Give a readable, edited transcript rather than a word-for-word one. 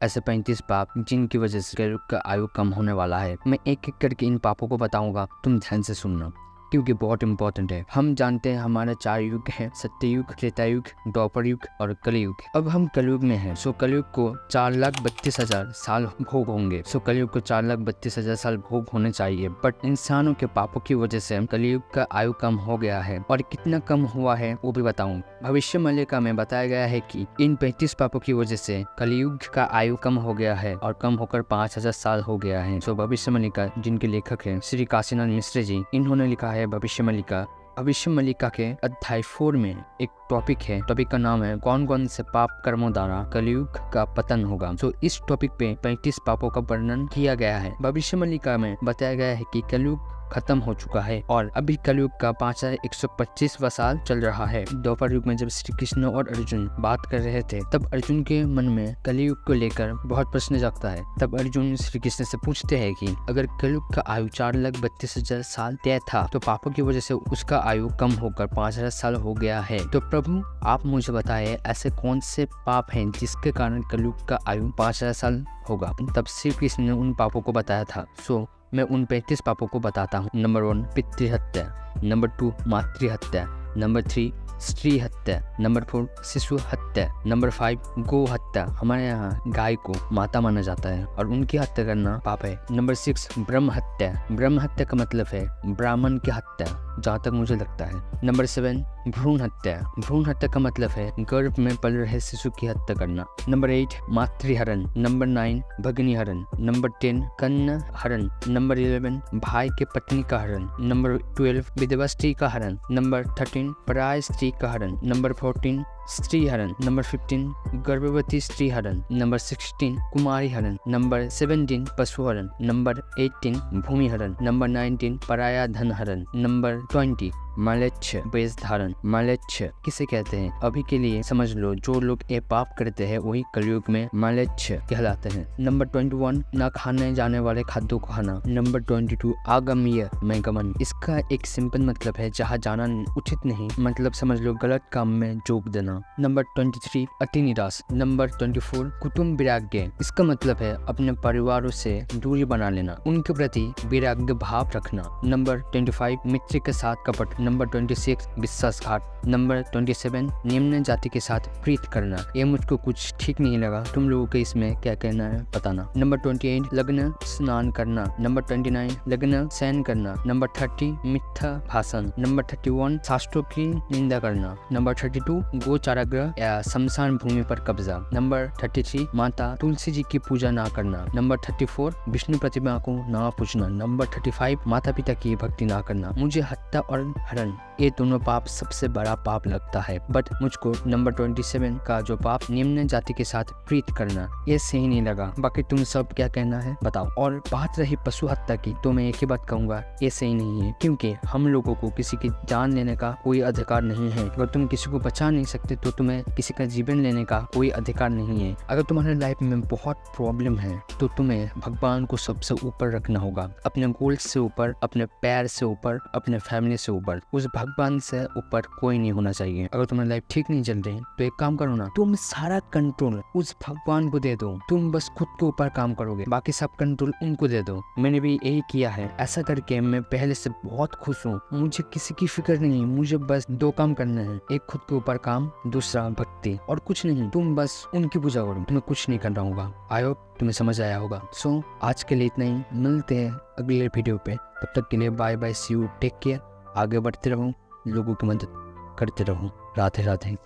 ऐसे 35 पाप जिनकी वजह से कलयुग का आयु कम होने वाला है। मैं एक एक करके इन पापों को बताऊंगा, तुम ध्यान से सुनना क्योंकि बहुत इंपॉर्टेंट है। हम जानते हैं हमारे 4 युग हैं, सत्ययुग, त्रेतायुग, द्वापर युग और कलयुग। अब हम कलयुग में हैं, सो कलयुग को 4,32,000 साल भोग होंगे। सो कलयुग को 4,32,000 साल भोग होने चाहिए, बट इंसानों के पापों की वजह से कलयुग का आयु कम हो गया है। और कितना कम हुआ है वो भी बताऊं। भविष्य मल्लिका में बताया गया है कि इन 35 पापों की वजह से कलयुग का आयु कम हो गया है और कम होकर 5,000 साल हो गया है। सो भविष्य मल्लिका जिनके लेखक हैं श्री काशीनाथ मिश्र जी, इन्होंने लिखा है भविष्य मल्लिका के अध्याय 4 में एक टॉपिक है। टॉपिक का नाम है कौन कौन से पाप कर्मों द्वारा कलयुग का पतन होगा। सो इस टॉपिक पे 35 पापों का वर्णन किया गया है। भविष्य मल्लिका में बताया गया है कि कलयुग खत्म हो चुका है और अभी कलयुग का 5125वां साल चल रहा है। द्वापर युग में जब श्री कृष्ण और अर्जुन बात कर रहे थे, तब अर्जुन के मन में कलयुग को लेकर बहुत प्रश्न जागता है। तब अर्जुन श्री कृष्ण से पूछते हैं कि अगर कलयुग का आयु 4,32,000 साल तय था तो पापों की वजह से उसका आयु कम होकर 5,000 साल हो गया है, तो प्रभु आप मुझे बताए ऐसे कौन से पाप हैं जिसके कारण कलयुग का आयु 5,000 साल होगा। तब श्री कृष्ण ने उन पापों को बताया था। सो मैं उन 35 पापों को बताता हूँ। नंबर 1 पितृहत्या, नंबर 2 मातृहत्या, नंबर 3 स्त्री हत्या, नंबर 4 शिशु हत्या, नंबर 5 गो हत्या। हमारे यहाँ गाय को माता माना जाता है और उनकी हत्या करना पाप है। नंबर 6 ब्रह्म हत्या। ब्रह्म हत्या का मतलब है ब्राह्मण की हत्या, जहाँ तक मुझे लगता है। नंबर 7 भ्रूण हत्या। भ्रूण हत्या का मतलब है गर्भ में पल रहे शिशु की हत्या करना। नंबर 8 मातृहरण। नंबर 9 भगिनी हरण। नंबर 10 कन्या हरण। नंबर 11 भाई के पत्नी का हरण। नंबर 12 विधवा स्त्री का हरण। नंबर 13 पराय स्त्री का हरण। नंबर 14 स्त्री हरण। नंबर 15 गर्भवती स्त्री हरण। नंबर 16 कुमारी हरण। नंबर 17 पशु हरण। नंबर 18 भूमि हरण। नंबर 19 पराया धन हरण। नंबर 20 मालेच्छ वेश धारण। मालेच्छ किसे कहते हैं अभी के लिए समझ लो, जो लोग ये पाप करते हैं वही कलयुग में मालेच्छ कहलाते हैं। नंबर 21 न खाने जाने वाले खाद्यों को खाना। नंबर 22 आगम्य में गमन। इसका एक सिंपल मतलब है जहाँ जाना उचित नहीं, मतलब समझ लो गलत काम में जोक देना। नंबर 23 अति निराश। नंबर 24 कुटुंब वैराग्य। इसका मतलब है अपने परिवारों से दूरी बना लेना, उनके प्रति वैराग्य भाव रखना। नंबर 25 मित्र के साथ कपट। नंबर 26 विश्वासघात। नंबर 27 निम्न जाति के साथ प्रीत करना। ये मुझको कुछ ठीक नहीं लगा, तुम लोगों के इसमें क्या कहना है बताना। नंबर 28 लग्न स्नान करना। नंबर 29 लग्न शयन करना। नंबर 30 मिथ्या भाषण। नंबर 31 शास्त्रों की निंदा करना। नंबर 32 गो चारागाह या शमशान भूमि पर कब्जा। नंबर 33 माता तुलसी जी की पूजा ना करना। नंबर 34 विष्णु प्रतिमा को ना पूजना। नंबर 35 माता पिता की भक्ति ना करना। मुझे हत्या और हरण ये दोनों पाप सबसे बड़ा पाप लगता है, बट मुझको नंबर 27 का जो पाप निम्न जाति के साथ प्रीत करना ये सही नहीं लगा। बाकी तुम सब क्या कहना है बताओ। और बात रही पशु हत्या की, तो मैं एक ही बात कहूंगा, ये सही नहीं है, क्योंकि हम लोगों को किसी की जान लेने का कोई अधिकार नहीं है। अगर तुम किसी को बचा नहीं सकते तो तुम्हें किसी का जीवन लेने का कोई अधिकार नहीं है। अगर तुम्हारे लाइफ में बहुत प्रॉब्लम है तो तुम्हें भगवान को सबसे ऊपर रखना होगा, अपने गोल से ऊपर, अपने पैर से ऊपर, अपने फैमिली से ऊपर। उस भगवान से ऊपर कोई नहीं होना चाहिए। अगर तुम्हारी लाइफ ठीक नहीं चल रही तो एक काम करो ना, तुम सारा कंट्रोल उस भगवान को दे दो। तुम बस खुद के ऊपर काम करोगे, बाकी सब कंट्रोल उनको दे दो। मैंने भी यही किया है। ऐसा करके मैं पहले से बहुत खुश हूँ। मुझे किसी की फिक्र नहीं, मुझे बस 2 काम करने हैं, एक खुद के ऊपर काम, दूसरा भक्ति, और कुछ नहीं। तुम बस उनकी पूजा करो, तुम्हें कुछ नहीं करना होगा। आई होप तुम्हें समझ आया होगा। सो आज के लिए इतना ही, मिलते हैं अगले वीडियो पे। तब तक के लिए bye bye, see you, take care. आगे बढ़ते रहो, लोगों की मदद करते रहो। राधे राधे।